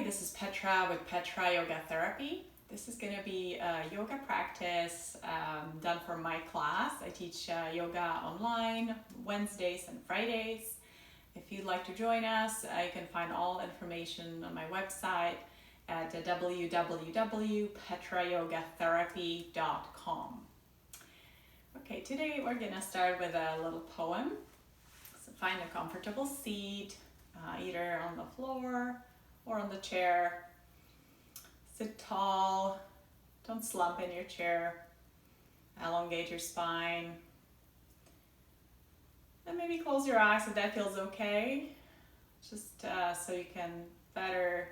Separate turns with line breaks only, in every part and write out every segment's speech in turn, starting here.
this is Petra with Petra Yoga Therapy. This is going to be a yoga practice done for my class. I teach yoga online Wednesdays and Fridays. If you'd like to join us, you can find all information on my website at www.petrayogatherapy.com. Okay, today we're going to start with a little poem. So find a comfortable seat, either on the floor or on the chair. Sit tall, don't slump in your chair, elongate your spine, and maybe close your eyes if that feels okay, just so you can better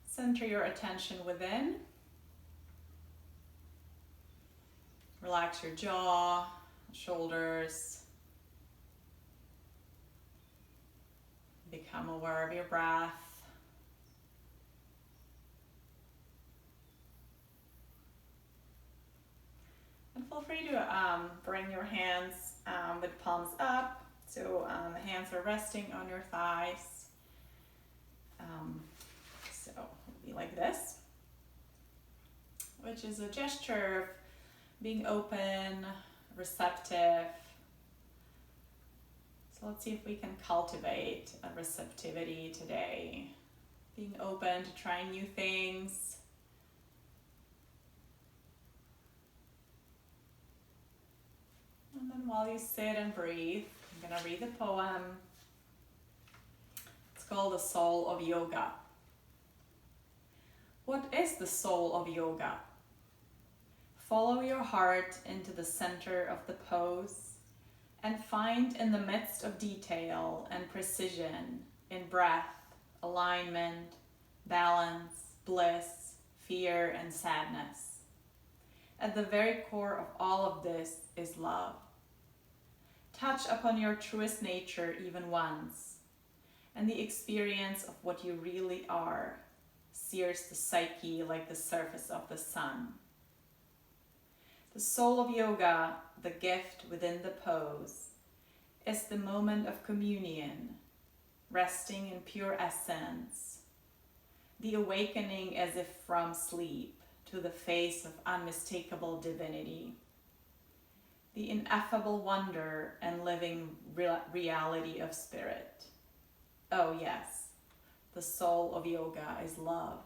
center your attention within. Relax your jaw, shoulders, become aware of your breath. And feel free to bring your hands with palms up, so the hands are resting on your thighs. So it'll be like this, which is a gesture of being open, receptive. So let's see if we can cultivate a receptivity today, being open to trying new things. And then while you sit and breathe, I'm going to read the poem. It's called The Soul of Yoga. What is the soul of yoga? Follow your heart into the center of the pose and find in the midst of detail and precision, in breath, alignment, balance, bliss, fear, and sadness. At the very core of all of this is love. Touch upon your truest nature even once, and the experience of what you really are sears the psyche like the surface of the sun. The soul of yoga, the gift within the pose, is the moment of communion, resting in pure essence, the awakening as if from sleep to the face of unmistakable divinity, the ineffable wonder and living reality of spirit. Oh yes, the soul of yoga is love.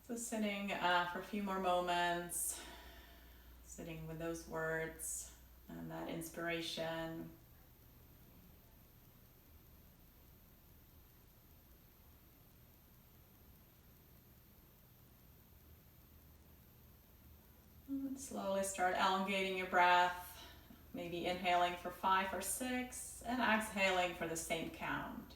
So sitting for a few more moments, sitting with those words and that inspiration. And slowly start elongating your breath, maybe inhaling for 5 or 6 and exhaling for the same count.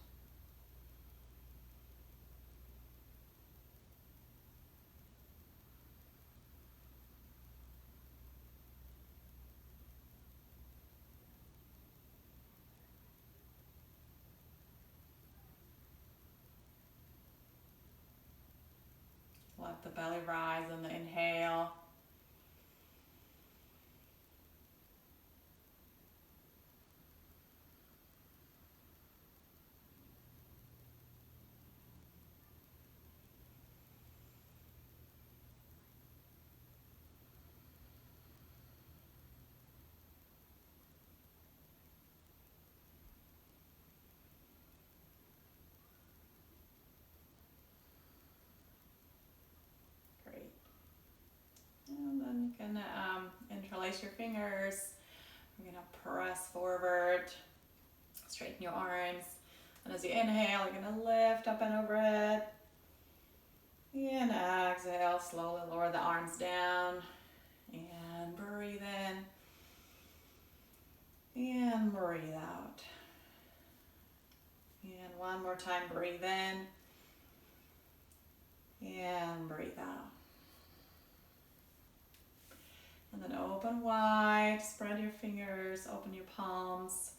Let the belly rise on the inhale. Great. And then you can interlace your fingers. We're going to press forward, straighten your arms. And as you inhale, you're going to lift up and overhead. And exhale, slowly lower the arms down. And breathe in. And breathe out. And one more time, breathe in. And breathe out. And then open wide, spread your fingers, open your palms.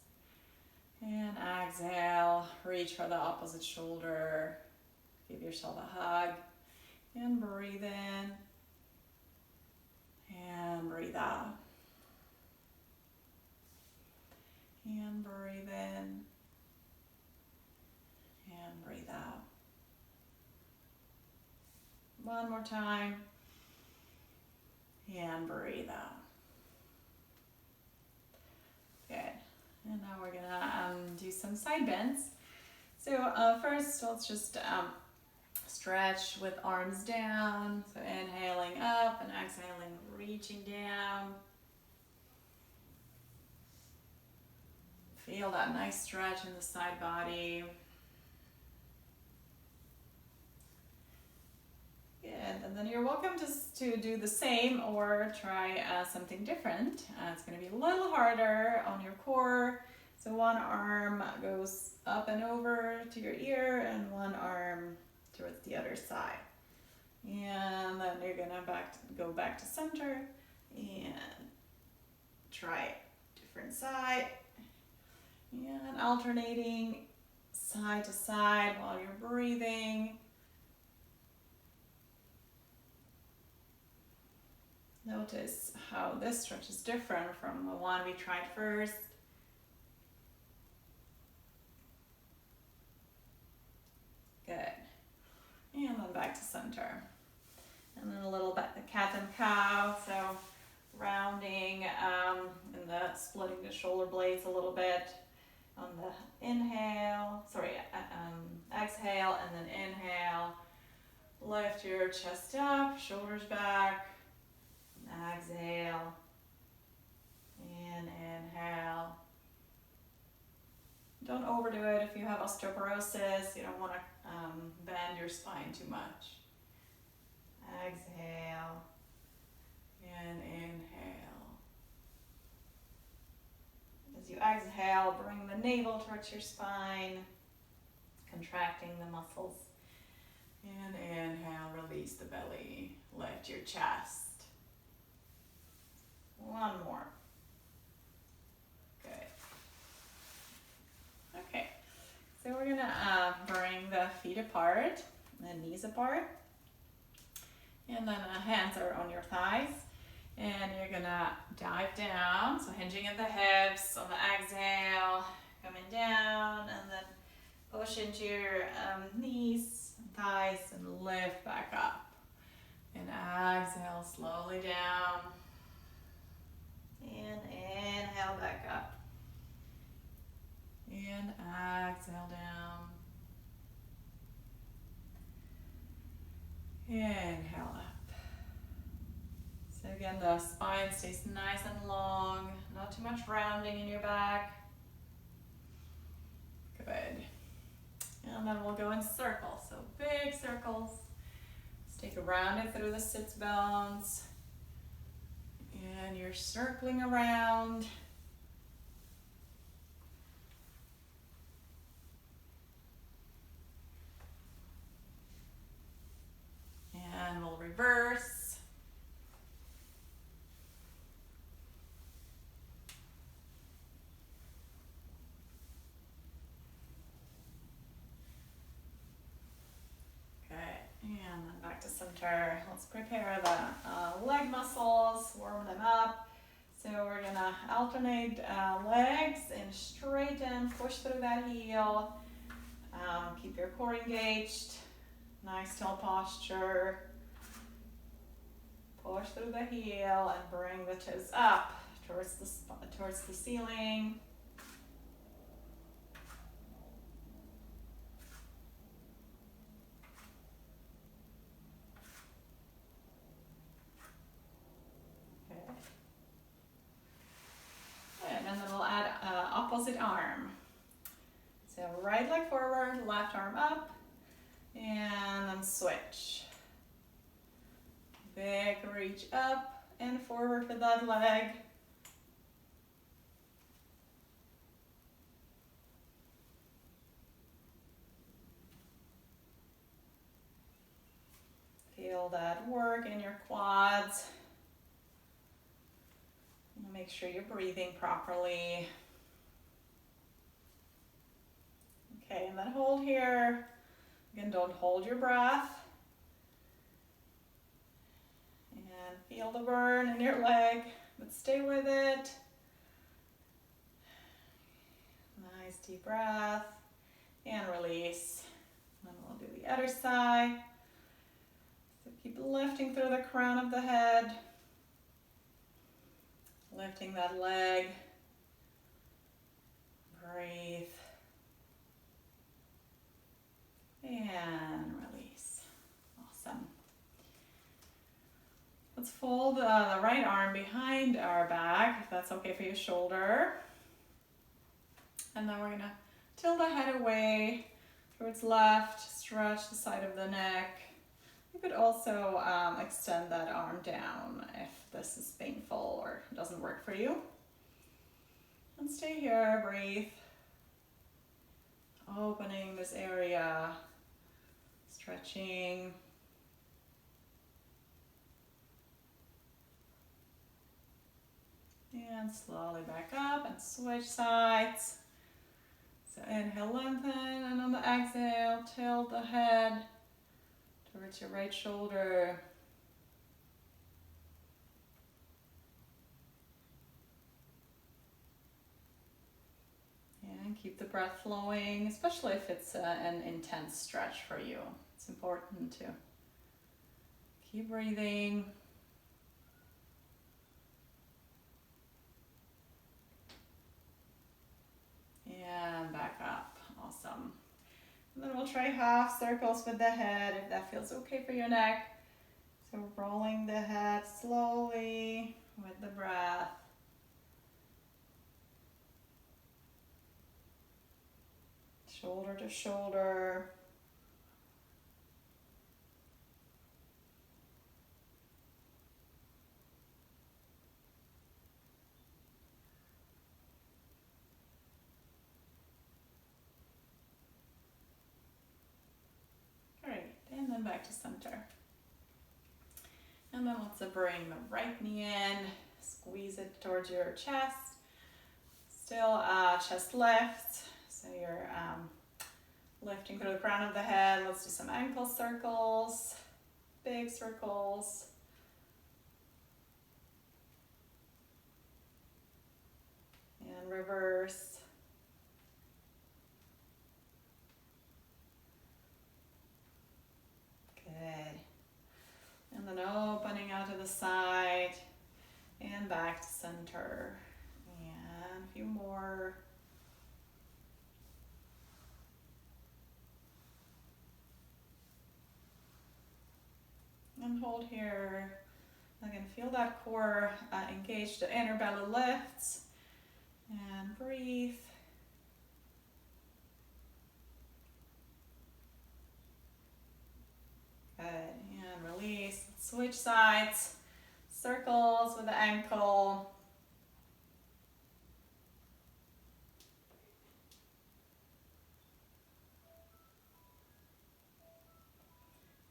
And exhale, reach for the opposite shoulder. Give yourself a hug. And breathe in. And breathe out. And breathe in. And breathe out. One more time. And breathe out. Good. And now we're gonna do some side bends. So first, let's just stretch with arms down. So inhaling up and exhaling, reaching down. Feel that nice stretch in the side body. Good, and then you're welcome to do the same or try something different. It's going to be a little harder on your core. So one arm goes up and over to your ear and one arm towards the other side. And then you're going to go back to center and try different side. And alternating side to side while you're breathing. Notice how this stretch is different from the one we tried first. Good. And then back to center. And then a little bit the cat and cow. So rounding and splitting the shoulder blades a little bit. On the exhale, and then inhale. Lift your chest up, shoulders back. Exhale. And inhale. Don't overdo it if you have osteoporosis. You don't want to bend your spine too much. Exhale. And inhale. As you exhale, bring the navel towards your spine, contracting the muscles. And inhale, release the belly, lift your chest. One more. Good. Okay, so we're gonna bring the feet apart, the knees apart, and then hands are on your thighs. And you're gonna dive down, so hinging at the hips on the exhale, coming down, and then push into your knees, thighs, and lift back up. And exhale slowly down. And inhale back up. And exhale down. Inhale up. So again, the spine stays nice and long, not too much rounding in your back. Good. And then we'll go in circles, so big circles. Let's take a rounded through the sits bones. And you're circling around. And we'll reverse. And then back to center. Let's prepare the leg muscles, warm them up. So we're gonna alternate legs and straighten, push through that heel. Keep your core engaged. Nice tall posture. Push through the heel and bring the toes up towards the ceiling. And then we'll add opposite arm. So right leg forward, left arm up, and then switch. Big reach up and forward for that leg. Feel that work in your quads. Make sure you're breathing properly. Okay, and then hold here. Again, don't hold your breath. And feel the burn in your leg, but stay with it. deep breath and release. And then we'll do the other side. So keep lifting through the crown of the head, lifting that leg. Breathe. And release. Awesome. Let's fold the right arm behind our back, if that's okay for your shoulder. And then we're gonna tilt the head away towards left, stretch the side of the neck. You could also extend that arm down if this is painful or doesn't work for you. And stay here, breathe. Opening this area, stretching. And slowly back up and switch sides. So inhale, lengthen, and on the exhale, tilt the head towards your right shoulder. And keep the breath flowing, especially if it's an intense stretch for you. It's important to keep breathing. And back up. Awesome. And then we'll try half circles with the head if that feels okay for your neck. So rolling the head slowly with the breath. Shoulder to shoulder. Great, and then back to center. And then let's bring the right knee in, squeeze it towards your chest. Still chest lift, so you're lifting through the crown of the head. Let's do some ankle circles, big circles. And reverse. Good. And then opening out to the side and back to center. And a few more. And hold here. Again, feel that core engage, the inner belly lifts. And breathe. Good. And release. Switch sides. Circles with the ankle.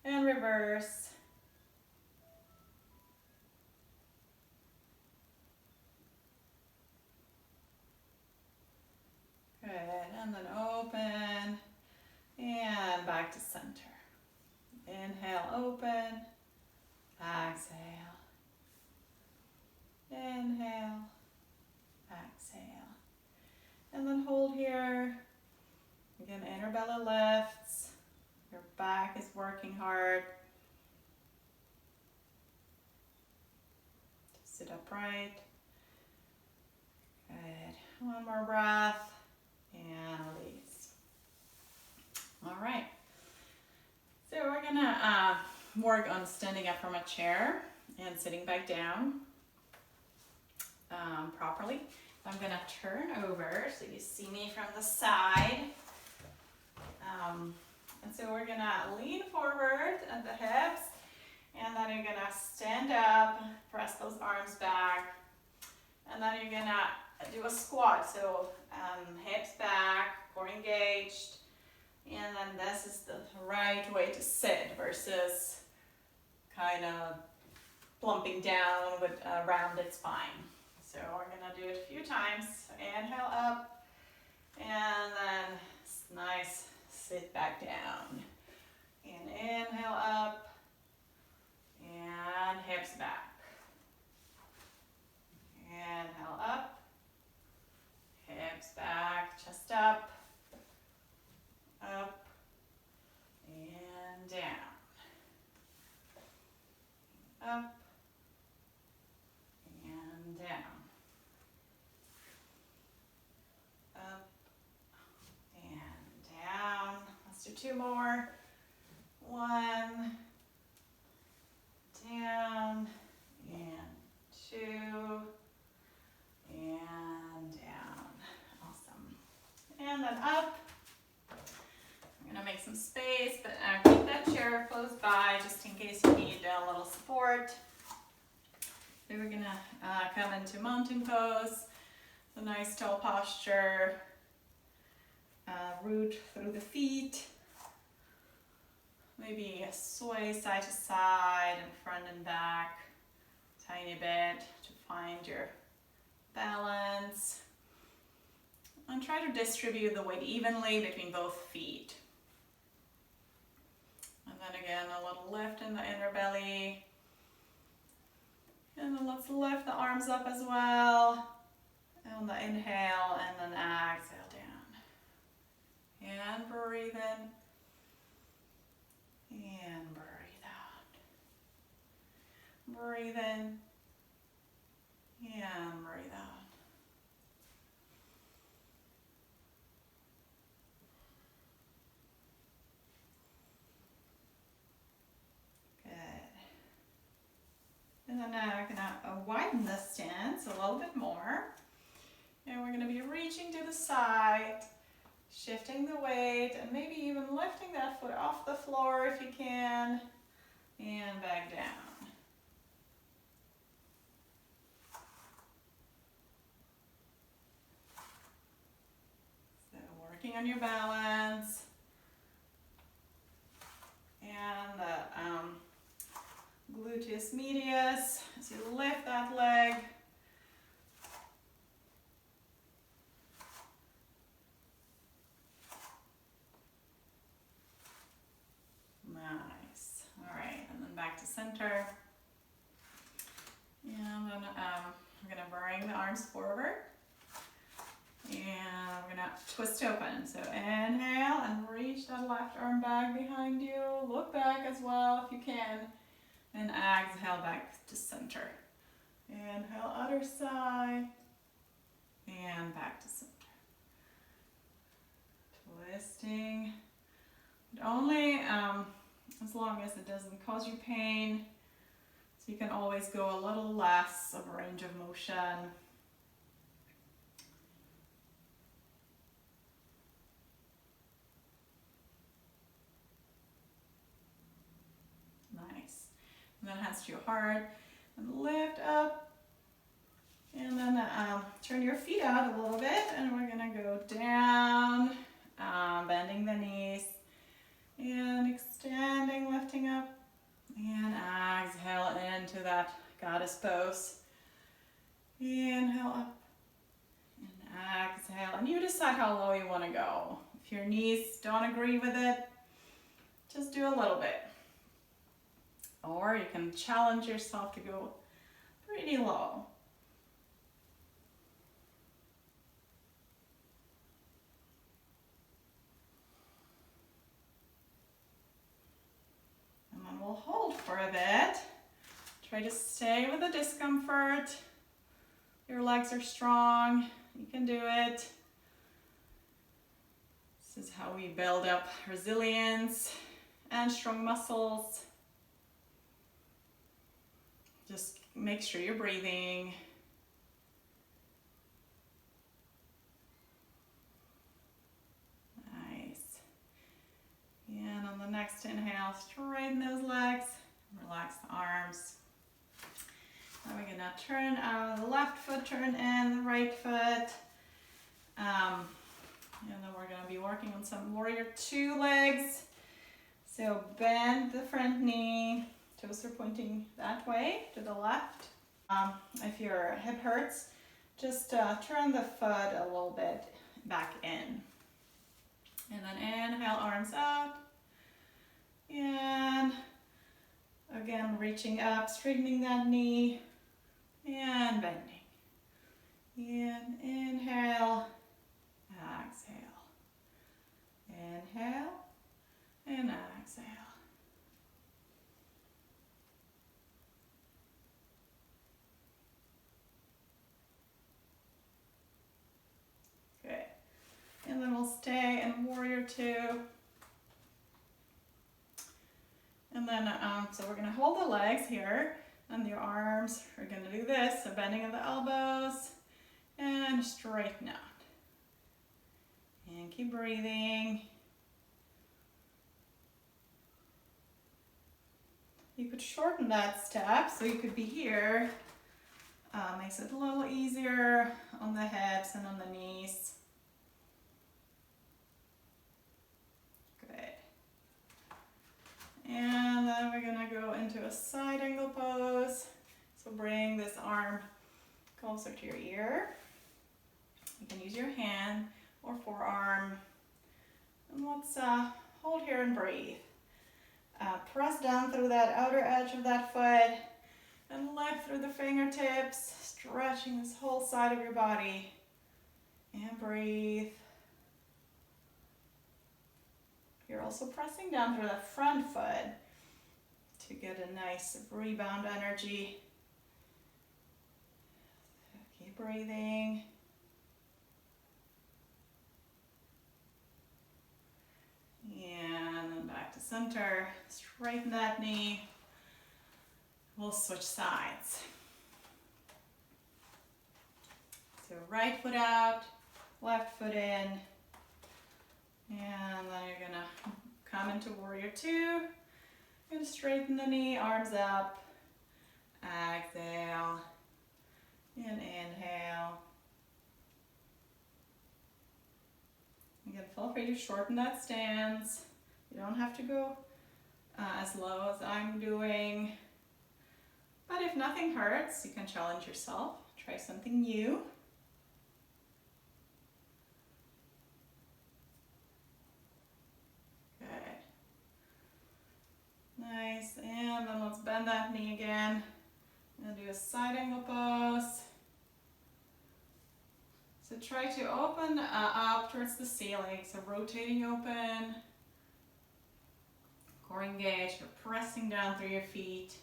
And reverse. Good, and then open, and back to center. Inhale, open, exhale. Inhale, exhale. And then hold here. Again, inner belly lifts. Your back is working hard. Sit upright. Good. One more breath. And release. All right. So we're gonna work on standing up from a chair and sitting back down properly. I'm gonna turn over so you see me from the side. And so we're gonna lean forward at the hips, and then you're gonna stand up, press those arms back, and then you're gonna do a squat. So hips back, core engaged, and then this is the right way to sit versus kind of plumping down with a rounded spine. So we're gonna do it a few times. So inhale up, and then nice sit back down. And inhale up, and hips back. Inhale up, hips back, chest up. come into mountain pose. It's a nice tall posture. Root through the feet. Maybe sway side to side and front and back tiny bit to find your balance. And try to distribute the weight evenly between both feet. And then again, a little lift in the inner belly. And then let's lift the arms up as well. On the inhale and then exhale down. And breathe in. And breathe out. Breathe in. And breathe out. And then now we're gonna widen the stance a little bit more. And we're gonna be reaching to the side, shifting the weight, and maybe even lifting that foot off the floor if you can, and back down. So working on your balance. And the gluteus medius, as you lift that leg. Nice. All right, and then back to center. And then we're gonna bring the arms forward. And we're gonna twist open. So inhale and reach that left arm back behind you. Look back as well if you can. And exhale back to center. Inhale, other side. And back to center. Twisting. But only as long as it doesn't cause you pain. So you can always go a little less of range of motion. Nice. And then hands to your heart and lift up. And then turn your feet out a little bit and we're gonna go down, bending the knees and extending, lifting up and exhale into that goddess pose. Inhale up and exhale. And you decide how low you wanna go. If your knees don't agree with it, just do a little bit. Or you can challenge yourself to go pretty low. And then we'll hold for a bit. Try to stay with the discomfort. Your legs are strong. You can do it. This is how we build up resilience and strong muscles. Just make sure you're breathing. Nice. And on the next inhale, straighten those legs. Relax the arms. Now we're gonna turn the left foot, turn in the right foot. And then we're gonna be working on some warrior two legs. So bend the front knee. Toes are pointing that way, to the left. If your hip hurts, just turn the foot a little bit back in. And then inhale, arms out. And again, reaching up, straightening that knee. And bending. And inhale, exhale. Inhale, and exhale. And then we'll stay in warrior two. And then, so we're gonna hold the legs here and your arms are gonna do this. So bending of the elbows and straighten out. And keep breathing. You could shorten that step so you could be here Makes it a little easier on the hips and on the knees. Good. And then we're gonna go into a side angle pose. So bring this arm closer to your ear. You can use your hand or forearm. And let's hold here and breathe. Press down through that outer edge of that foot and lift through the fingertips, stretching this whole side of your body. And breathe. You're also pressing down through that front foot to get a nice rebound energy. Keep breathing. And then back to center. Straighten that knee. We'll switch sides. So right foot out, left foot in. And then you're gonna come into warrior two. You're gonna straighten the knee, arms up. Exhale. And inhale. Again, feel free to shorten that stance. You don't have to go as low as I'm doing. But if nothing hurts, you can challenge yourself. Try something new. Good. Nice. And then let's bend that knee again. And do a side angle pose. So try to open up towards the ceiling. So rotating open. Core engaged. You're pressing down through your feet.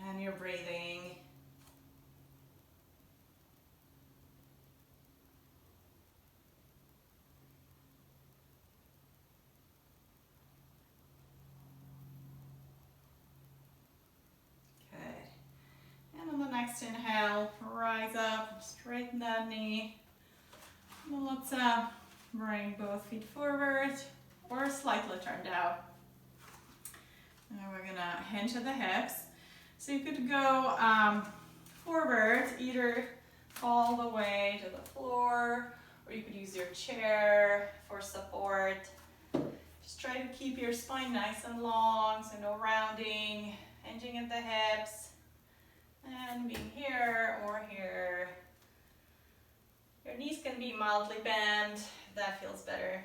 And you're breathing. Good. And on the next inhale, rise up, straighten that knee. And let's bring both feet forward or slightly turned out. And we're gonna hinge at the hips. So you could go forward, either all the way to the floor, or you could use your chair for support. Just try to keep your spine nice and long, so no rounding, hinging at the hips, and being here or here. Your knees can be mildly bent, if that feels better.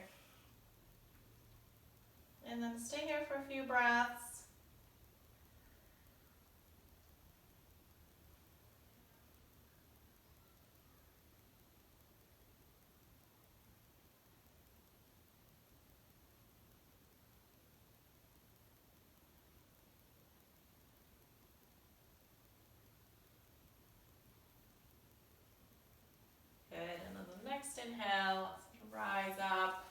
And then stay here for a few breaths. Good, and then the next inhale, let's rise up.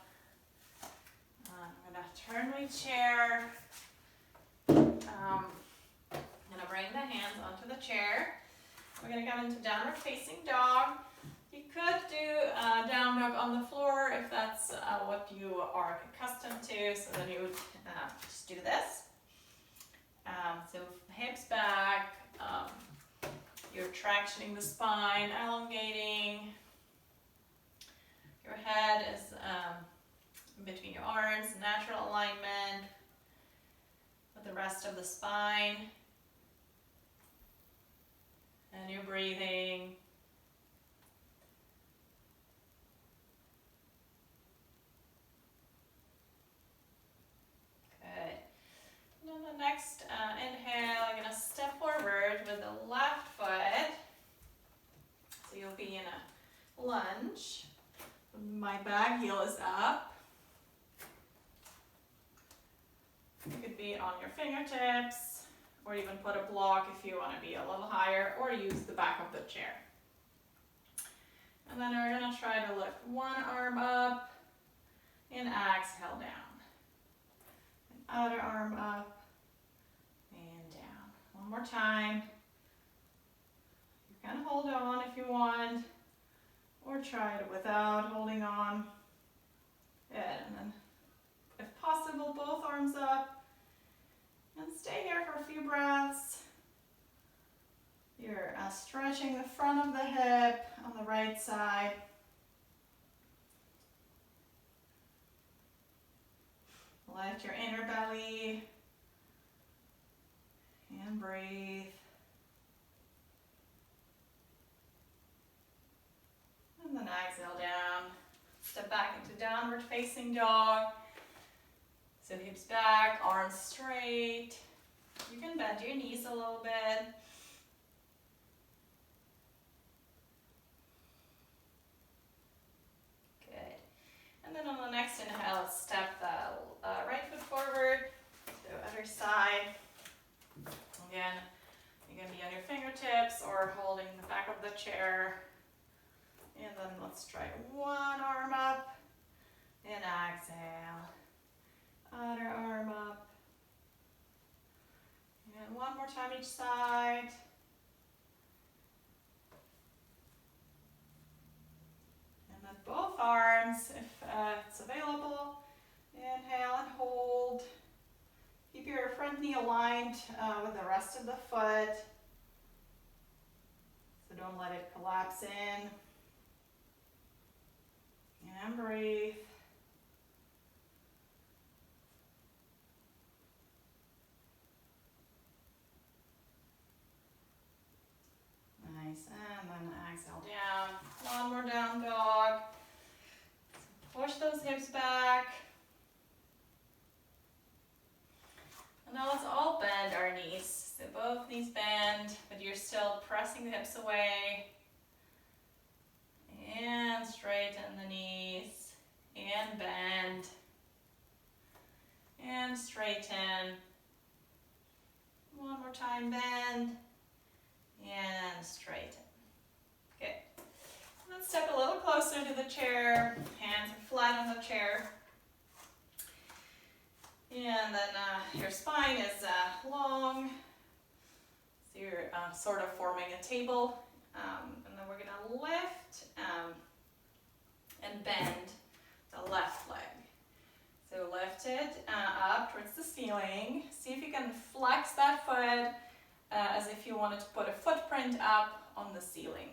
I'm gonna turn my chair. I'm gonna bring the hands onto the chair. We're gonna come into downward facing dog. You could do down dog on the floor if that's what you are accustomed to. So then you would just do this. So hips back, you're tractioning the spine, elongating. Your head is between your arms, natural alignment with the rest of the spine. And you're breathing. Good. And on the next inhale, I'm going to step forward with the left foot. So you'll be in a lunge. My back heel is up. You could be on your fingertips, or even put a block if you want to be a little higher, or use the back of the chair. And then we're going to try to lift one arm up and exhale down. And other arm up and down. One more time. You can hold on if you want, or try it without holding on. Good. And then, if possible, both arms up. And stay here for a few breaths. You Stretching the front of the hip on the right side. Lift your inner belly and breathe. And then exhale down. Step back into downward facing dog. So hips back, arms straight. You can bend your knees a little bit. Good. And then on the next inhale, step the right foot forward. So other side. Again, you can be on your fingertips or holding the back of the chair. And then let's try one arm up. And exhale. Other arm up. And one more time each side. And then both arms, if it's available. Inhale and hold. Keep your front knee aligned with the rest of the foot. So don't let it collapse in. And breathe. Nice, and then exhale down. One more down dog. Push those hips back. And now let's all bend our knees. So both knees bend, but you're still pressing the hips away. And straighten the knees. And bend. And straighten. One more time, bend. And straighten. Good. Let's step a little closer to the chair. Hands are flat on the chair. And then your spine is long. So you're sort of forming a table. And then we're going to lift and bend the left leg. So lift it up towards the ceiling. See if you can flex that foot as if you wanted to put a footprint up on the ceiling.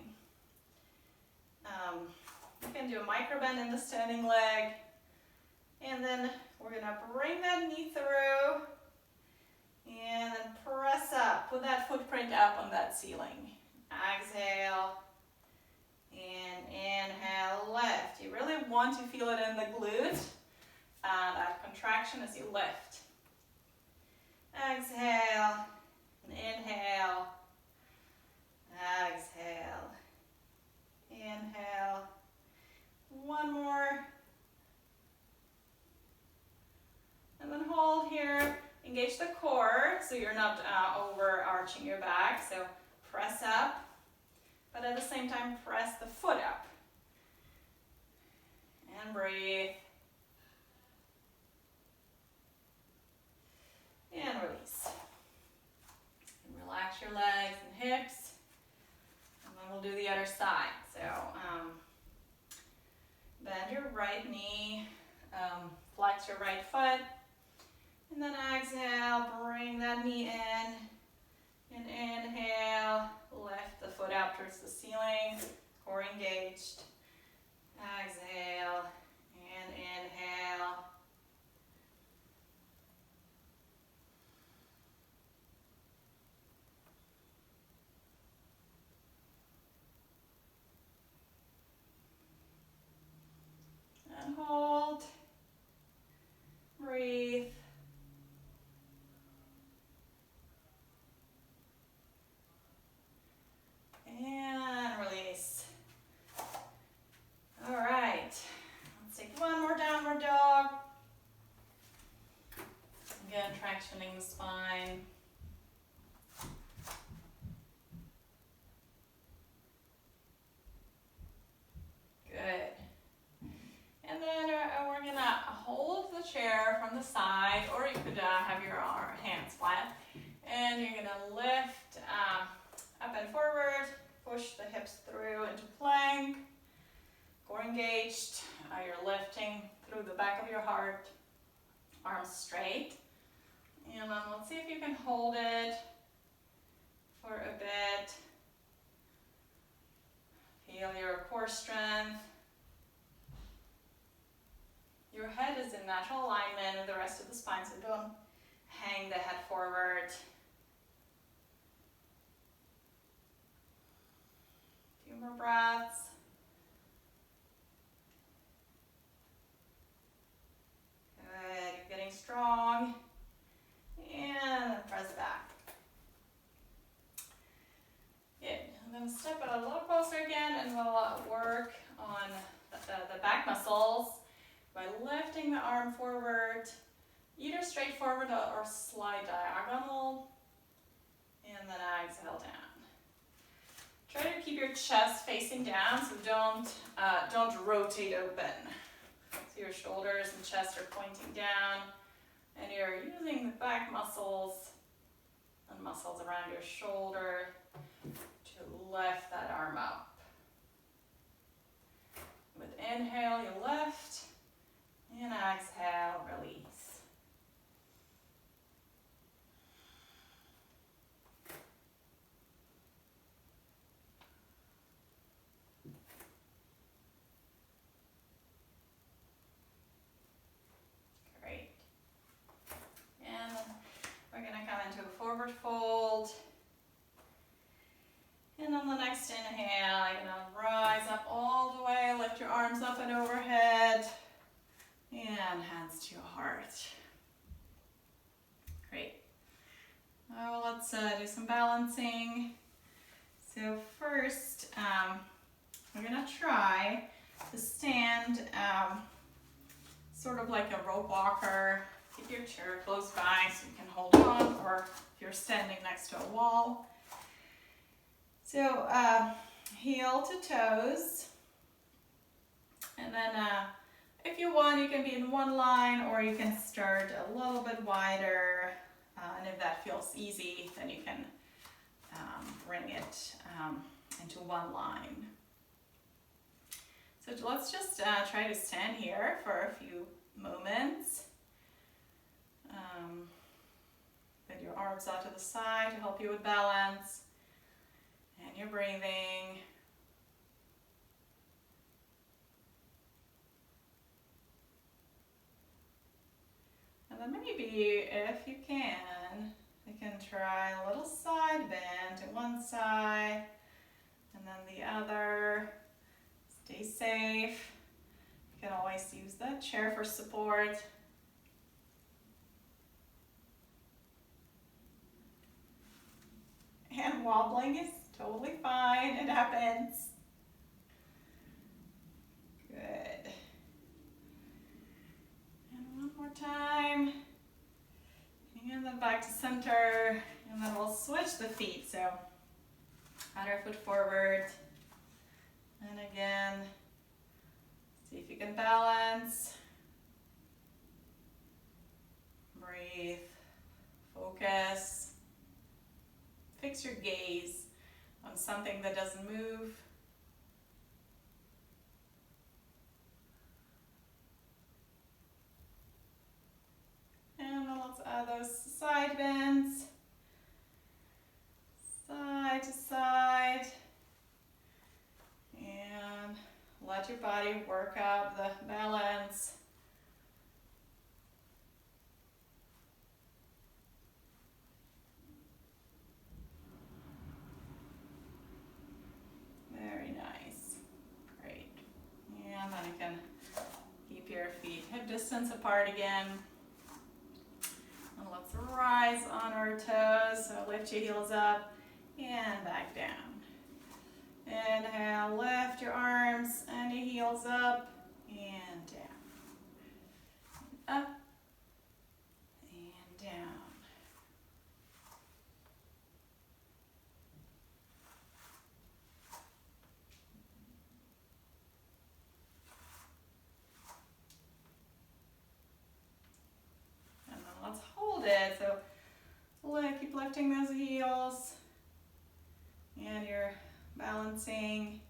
You can do a micro bend in the standing leg. And then we're going to bring that knee through. And then press up. Put that footprint up on that ceiling. Exhale. And inhale, lift. You really want to feel it in the glute. That contraction as you lift. Exhale. And inhale. Exhale. Inhale. One more. And then hold here. Engage the core so you're not overarching your back. So press up, but at the same time press the foot up. And breathe. And release. And relax your legs and hips. And then we'll do the other side. So bend your right knee, flex your right foot. And then exhale, bring that knee in. And inhale, lift the foot up towards the ceiling, core engaged. Exhale, and inhale. And hold. Breathe. And release. All right. Let's take one more downward dog. Again, tractioning the spine. Good. And then we're going to hold the chair from the side, or you could have your hands flat. And you're going to lift up and forward, push the hips through into plank, core engaged. You're lifting through the back of your heart, arms straight. And then let's see if you can hold it for a bit. core strength. Your head is in natural alignment with the rest of the spine, so don't hang the head forward. A few more breaths. Good, you're getting strong. And then press back. Good, and then step it a little closer again, and we'll work on the back muscles by lifting the arm forward, either straight forward or slide diagonal, and then exhale down. Try to keep your chest facing down, so don't rotate open. So your shoulders and chest are pointing down, and you're using the back muscles and muscles around your shoulder to lift that arm up. With inhale, you lift, and exhale, release. Great. And we're going to come into a forward fold. And on the next inhale, you're going to rise up all the way, lift your arms up and overhead, and hands to your heart. Great. Now let's do some balancing. So first, we're going to try to stand sort of like a rope walker. Keep your chair close by so you can hold on, or if you're standing next to a wall. So heel to toes, and then if you want, you can be in one line, or you can start a little bit wider, and if that feels easy, then you can bring it into one line. So let's just try to stand here for a few moments. With your arms out to the side to help you with balance. And you're breathing. And then maybe, if you can try a little side bend to one side and then the other. Stay safe. You can always use the chair for support. And wobbling is totally fine, it happens. Good. And one more time. And then back to center. And then we'll switch the feet. So outer foot forward. And again, see if you can balance. Breathe. Focus. Fix your gaze on something that doesn't move. And then let's add those side bends. Side to side. And let your body work out the balance. Very nice. Great. And then you can keep your feet hip distance apart again. And let's rise on our toes. So lift your heels up and back down. Inhale, lift your arms and your heels up and down. Up and down. And then let's hold it. So keep lifting those heels. And you're balancing,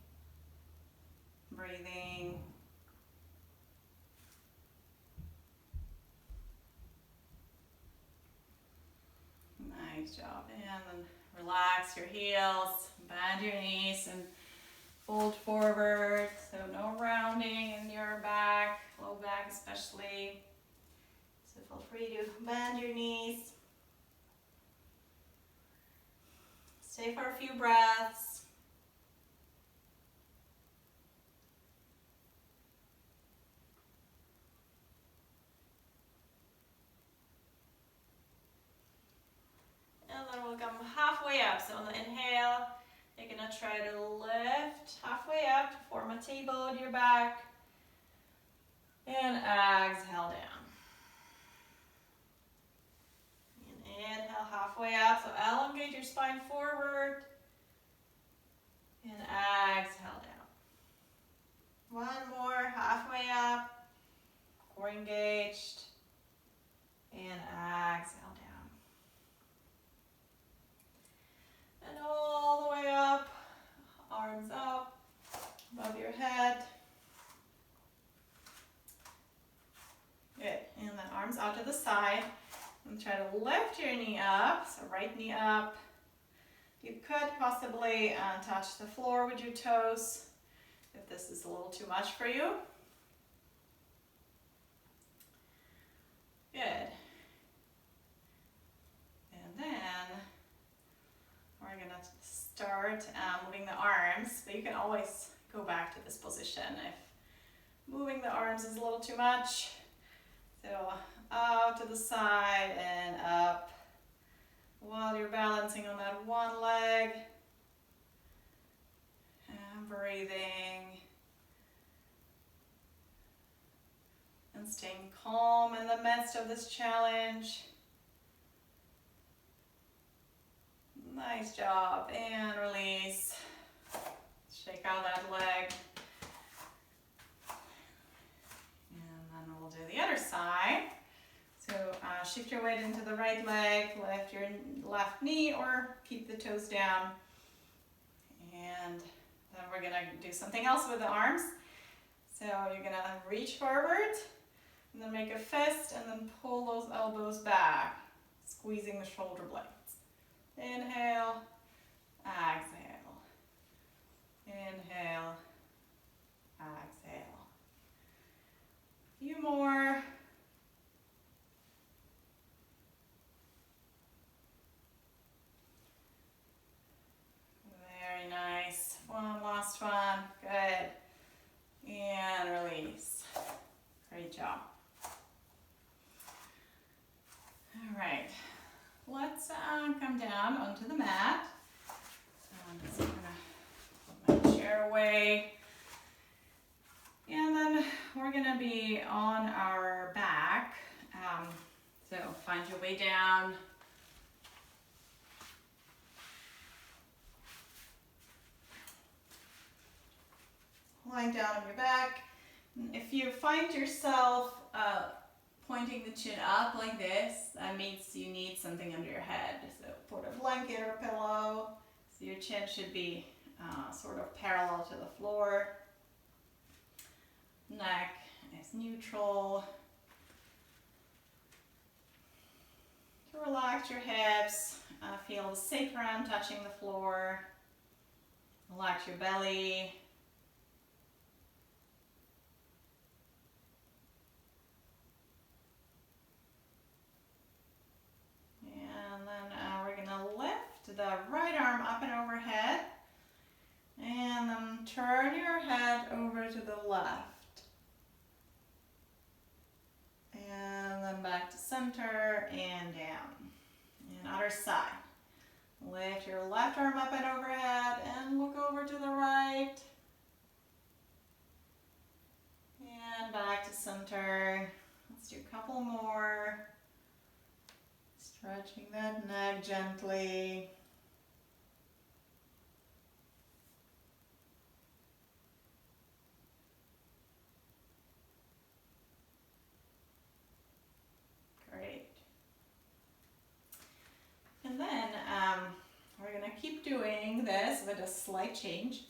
breathing. Nice job. And then relax your heels, bend your knees, and Fold forward, so no rounding in your back, low back especially. So feel free to bend your knees. Stay for a few breaths. And then we'll come halfway up. So on the inhale, you're gonna try to lift halfway up to form a table with your back. And exhale down. And inhale halfway up, so elongate your spine forward. And exhale down. One more, halfway up, core engaged. And exhale down. And all the way up, arms up, above your head. Good, and then arms out to the side. And try to lift your knee up, so right knee up. You could possibly touch the floor with your toes if this is a little too much for you. Good. And then we're gonna start moving the arms, but you can always go back to this position if moving the arms is a little too much. So out to the side and up while you're balancing on that one leg and breathing and staying calm in the midst of this challenge. Nice job, and release. Shake out that leg. And then we'll do the other side. So shift your weight into the right leg, lift your left knee or keep the toes down. And then we're gonna do something else with the arms. So you're gonna reach forward and then make a fist and then pull those elbows back, squeezing the shoulder blades. Inhale, exhale. Inhale, exhale. A few more. Very nice. One last one. Good. And release. Great job. All right. Let's come down onto the mat. I'm just gonna put my chair away. And then we're gonna be on our back. So find your way down. Lying down on your back. If you find yourself pointing the chin up like this, that means you need something under your head. So put a blanket or pillow. So your chin should be sort of parallel to the floor. Neck is neutral. To relax your hips, feel the sacrum touching the floor. Relax your belly. And then we're gonna lift the right arm up and overhead. And then turn your head over to the left. And then back to center and down. And other side. Lift your left arm up and overhead and look over to the right. And back to center. Let's do a couple more. Stretching that neck gently. Great. And then we're going to keep doing this with a slight change.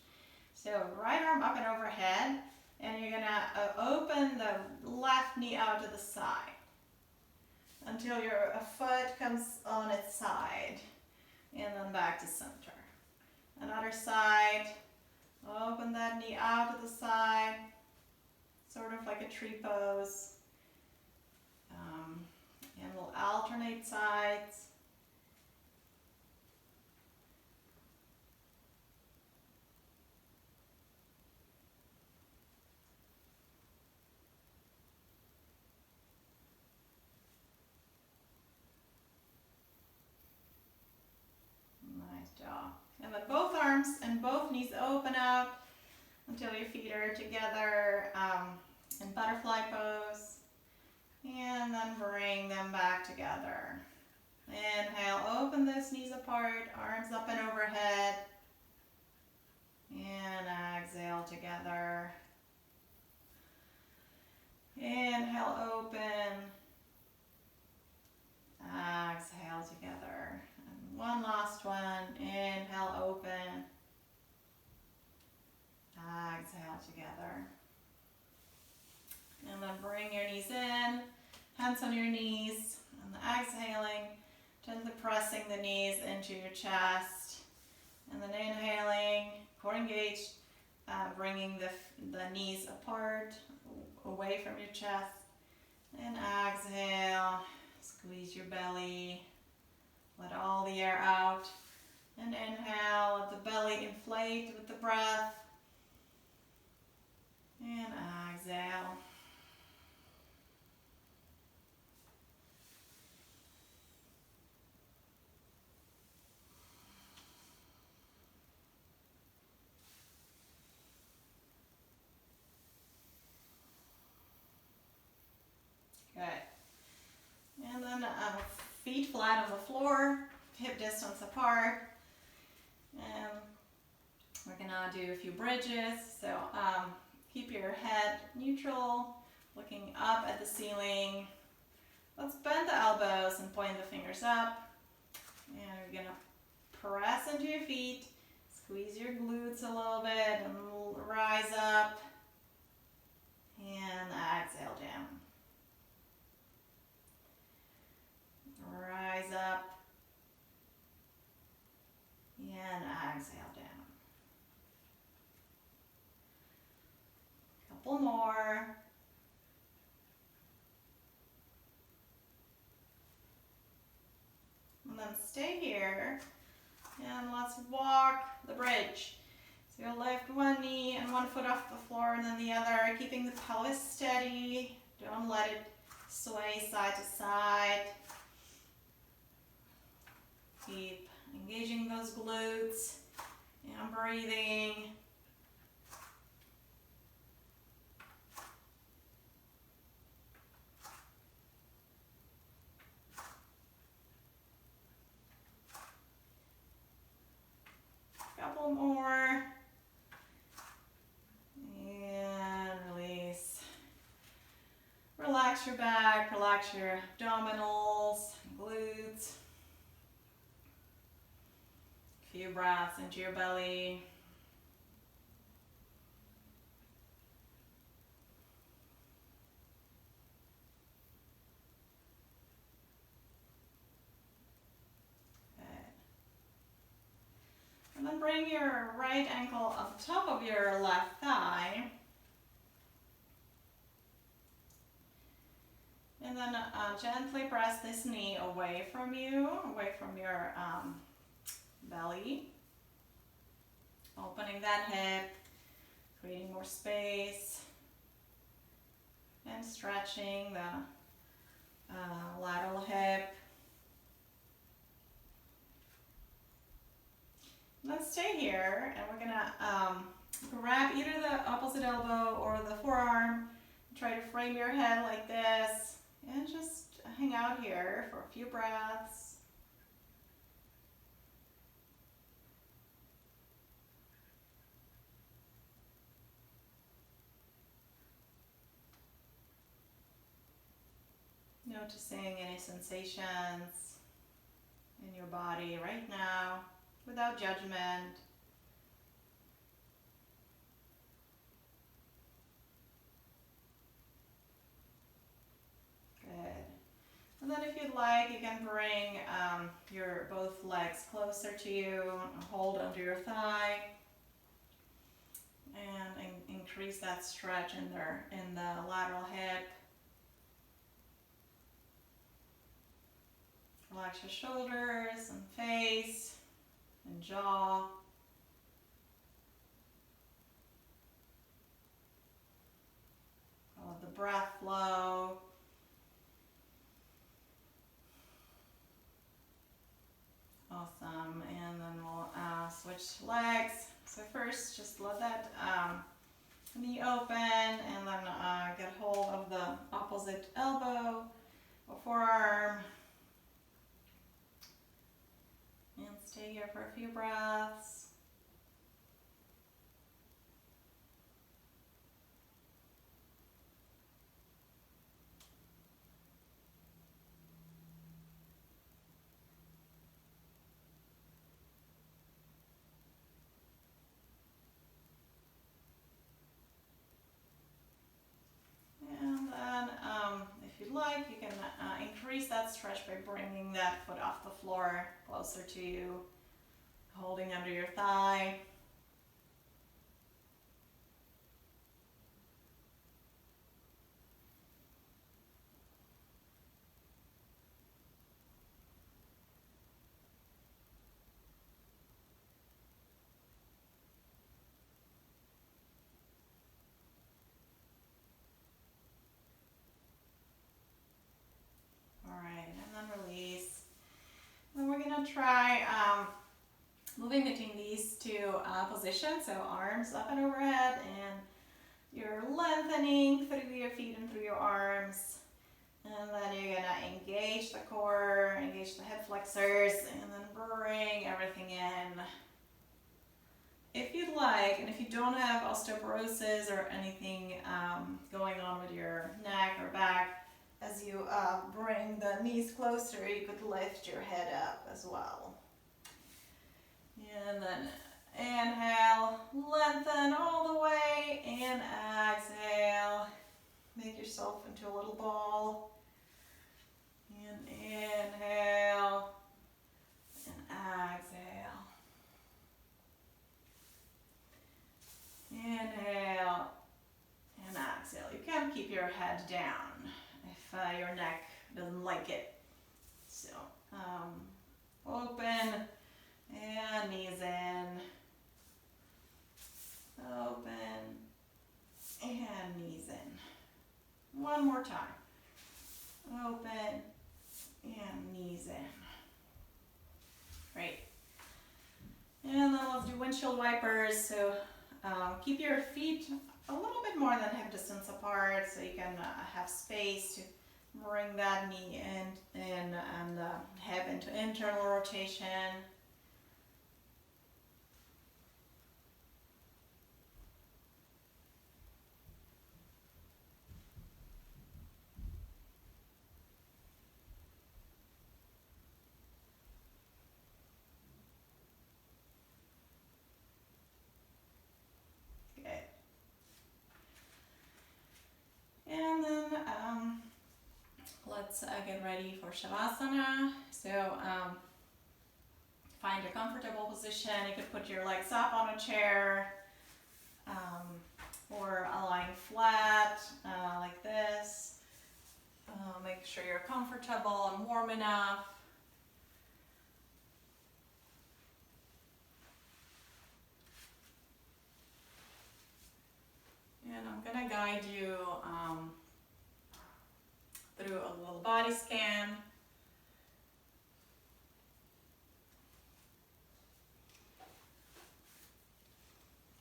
So right arm up and overhead, and you're going to open the left knee out to the side until your foot comes on its side, and then back to center. Another side, Open that knee out to the side, sort of like a tree pose. And we'll alternate sides. Nice job. And then both arms and both knees open out until your feet are together in butterfly pose. And then bring them back together. Inhale, open those knees apart, arms up and overhead. And exhale together. Inhale, open. Exhale together. And one last one. Inhale, open. Exhale together. And then bring your knees in, hands on your knees, and exhaling, gently pressing the knees into your chest. And then inhaling, core engaged, bringing the knees apart, away from your chest. And exhale, squeeze your belly, let all the air out. And inhale, let the belly inflate with the breath. And exhale. Good. And then feet flat on the floor, hip distance apart. And we're gonna do a few bridges. So keep your head neutral, looking up at the ceiling. Let's bend the elbows and point the fingers up. And we're gonna press into your feet, squeeze your glutes a little bit, and rise up. And exhale down. Rise up. And exhale down. Couple more. And then stay here. And let's walk the bridge. So you'll lift one knee and one foot off the floor and then the other, keeping the pelvis steady. Don't let it sway side to side. Keep engaging those glutes and breathing. Couple more. And release. Relax your back, relax your abdominals, glutes. Few breaths into your belly. Good. And then bring your right ankle on top of your left thigh. And then gently press this knee away from you, away from your belly. Opening that hip, creating more space, and stretching the lateral hip. Let's stay here, and we're gonna grab either the opposite elbow or the forearm. Try to frame your head like this, and just hang out here for a few breaths. Noticing any sensations in your body right now without judgment. Good. And then if you'd like, you can bring your both legs closer to you, hold under your thigh. And increase that stretch in there in the lateral hip. Relax your shoulders and face and jaw. Follow the breath flow. Awesome. And then we'll switch legs. So first, just let that knee open, and then get hold of the opposite elbow or forearm. And stay here for a few breaths. And then, if you'd like, you can increase that stretch by bringing that foot off the floor closer to you, holding under your thigh. Release. And we're gonna try moving between these two positions. So arms up and overhead, and you're lengthening through your feet and through your arms. And then you're gonna engage the core, engage the hip flexors, and then bring everything in. If you'd like, and if you don't have osteoporosis or anything going on with your neck or back, as you bring the knees closer, you could lift your head up as well. And then inhale, lengthen all the way, and exhale. Make yourself into a little ball. And inhale, and exhale. Inhale, and exhale. You can keep your head down if your neck doesn't like it. So open and knees in. Open and knees in. One more time. Open and knees in. Great. And then let's do windshield wipers. So keep your feet a little bit more than hip distance apart, so you can have space to bring that knee in and the hip into internal rotation. And then let's get ready for Shavasana. So find your comfortable position. You could put your legs up on a chair or lying flat like this. Make sure you're comfortable and warm enough. And I'm gonna guide you through a little body scan.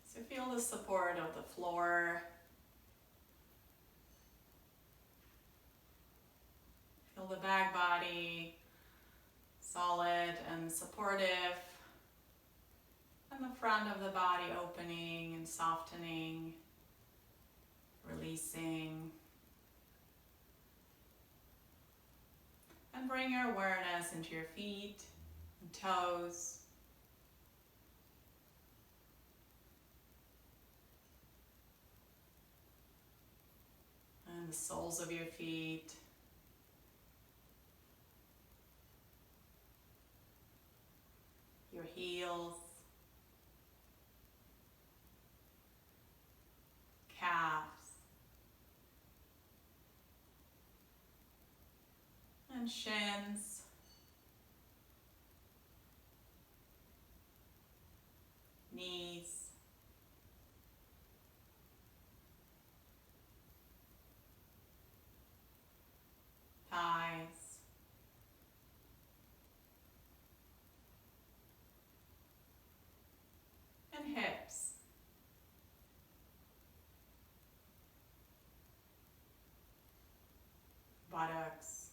So feel the support of the floor. Feel the back body solid and supportive. And the front of the body opening and softening, releasing. And bring your awareness into your feet and toes. And the soles of your feet. Your heels. and shins. Knees. Thighs. And hips. Buttocks.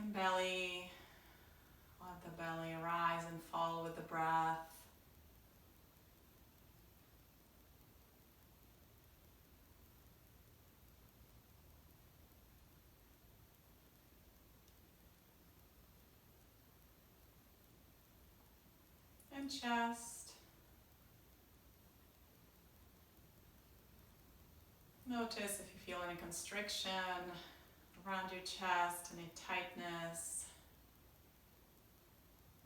And belly. Let the belly rise and fall with the breath. And chest. Notice if you feel any constriction around your chest, any tightness.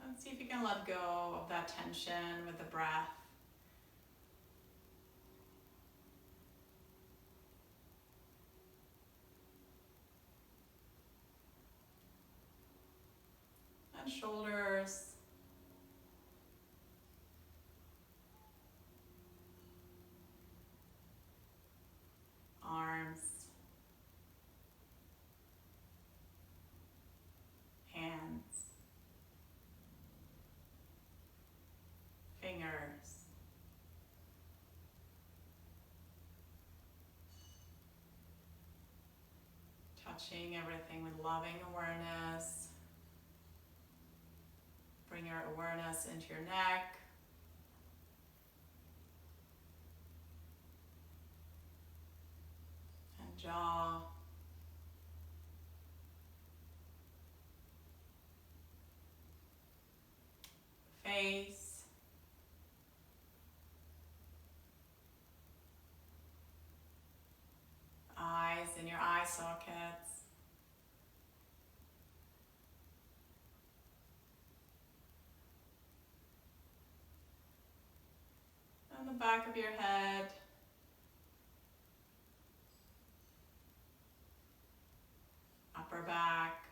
And see if you can let go of that tension with the breath. And shoulders. Arms. Hands. Fingers. Touching everything with loving awareness. Bring your awareness into your neck. And jaw. Face. Eyes in your eye sockets. And the back of your head. Upper back.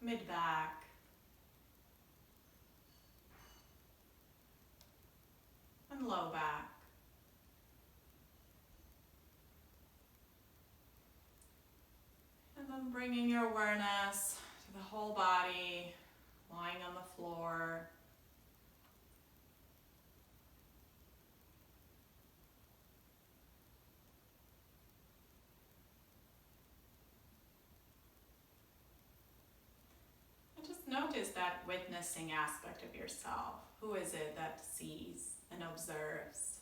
Mid back. And low back. And then bringing your awareness to the whole body, lying on the floor. And just notice that witnessing aspect of yourself. Who is it that sees and observes?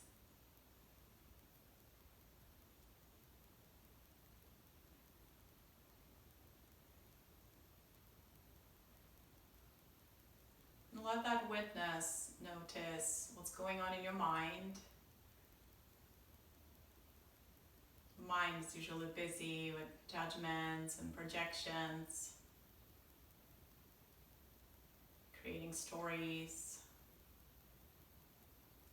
And let that witness notice what's going on in your mind. Mind is usually busy with judgments and projections, creating stories.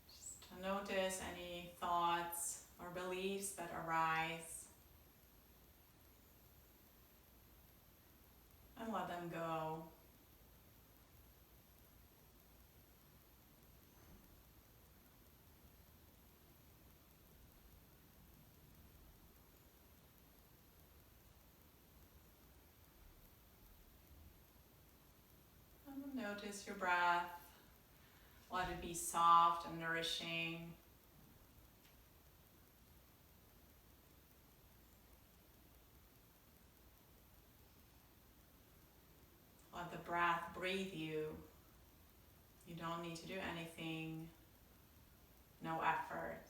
Just to notice any thoughts or beliefs that arise and let them go. And notice your breath. Let it be soft and nourishing. Let the breath breathe you. You don't need to do anything. No effort.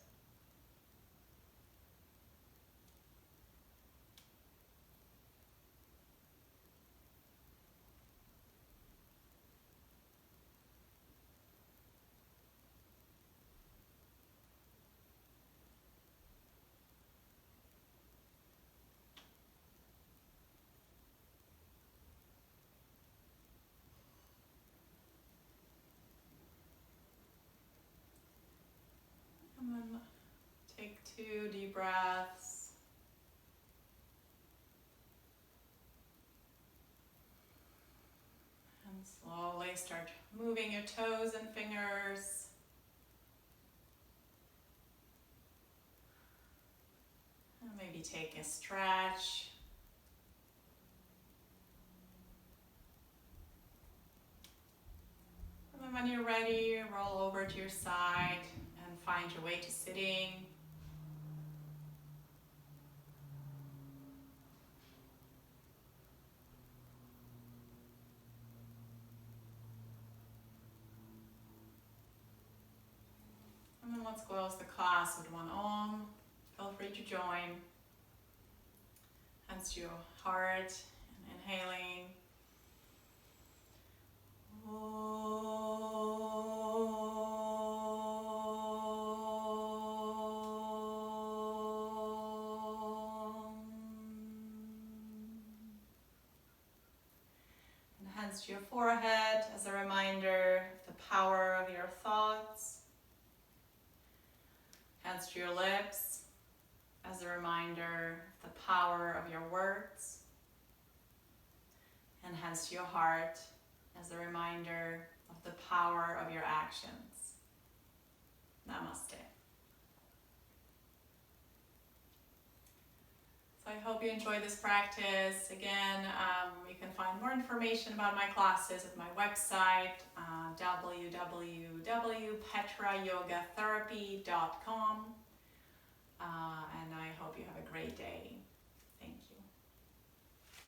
2 deep breaths. And slowly start moving your toes and fingers. And maybe take a stretch. And then when you're ready, roll over to your side and find your way to sitting. And then let's close the class with one Om. Feel free to join. Hands to your heart and inhaling. And hands to your forehead as a reminder of the power of your thoughts. Hands to your lips as a reminder of the power of your words. And hands to your heart as a reminder of the power of your actions. Namaste. So I hope you enjoyed this practice. Again, you can find more information about my classes at my website, www.petrayogatherapy.com. And I hope you have a great day.